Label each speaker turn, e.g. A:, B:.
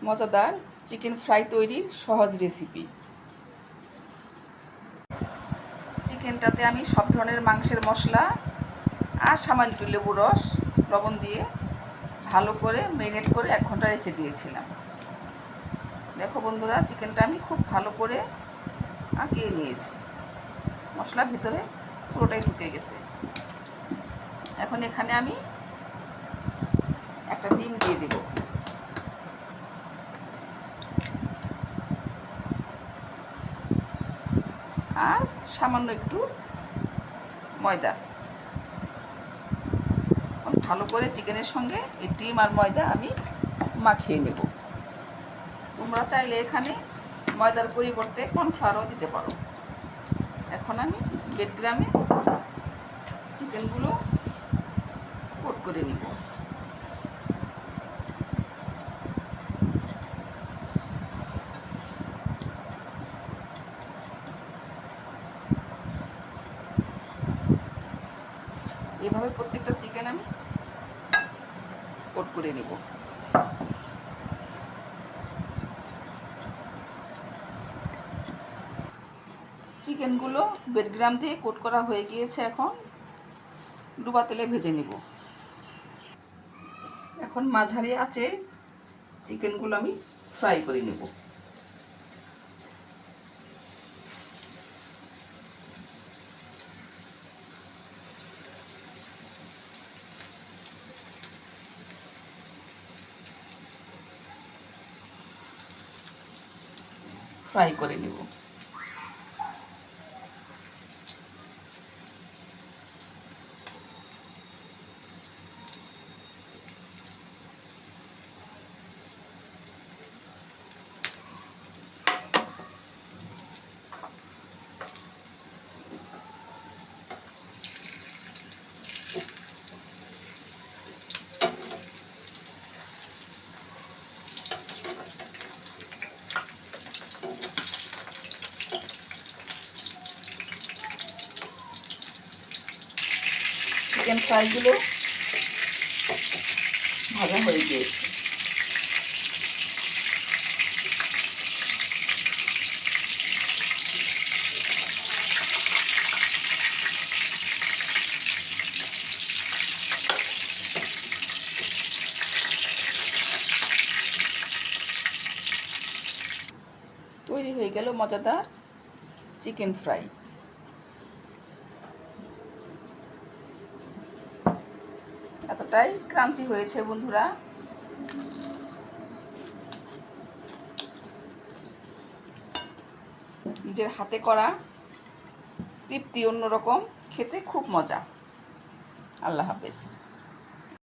A: মজাদার chicken fry তৈরির সহজ রেসিপি। চিকেনটাতে আমি সব ধরনের মাংসের মশলা আর সামান্য একটু লেবুর রস লবণ দিয়ে ভালো করে ম্যারিনেট করে 1 ঘন্টা রেখে দিয়েছিলাম। দেখো বন্ধুরা, চিকেনটা আমি খুব ভালো করে আঁকিয়ে নিয়েছি, মশলার ভিতরে পুরোটাই ঢুকে গেছে। এখন এখানে আমি একটা ডিম দিয়ে দেব। আর সামান্য একটু ময়দা। ভালো করে চিকেনের সঙ্গে এই ডিম আর ময়দা আমি মাখিয়ে নেব। তোমরা চাইলে এখানে ময়দার পরিবর্তে কর্নফ্লাওয়ারও দিতে পারো। এখন আমি ব্রেড ক্রামে চিকেনগুলো কোট করে নিব। এভাবে প্রত্যেকটা চিকেন আমি কোট করে নেব। চিকেনগুলো ব্রেড ক্রাম দিয়ে কোট করা হয়ে গিয়েছে। এখন ডুবা তেলে ভেজে নেব। এখন মাঝারি আঁচে চিকেনগুলো আমি ফ্রাই করে নেব। ফ্রাই করে নেব। চিকেন ফ্রাইগুলো ভাজা হয়ে গিয়েছে। তৈরি হয়ে গেল মজাদার চিকেন ফ্রাই। এতটাই ক্রাঞ্চি হয়েছে বন্ধুরা। নিজের হাতে করা তৃপ্তি অন্যরকম, খেতে খুব মজা। আল্লাহ হাফেজ।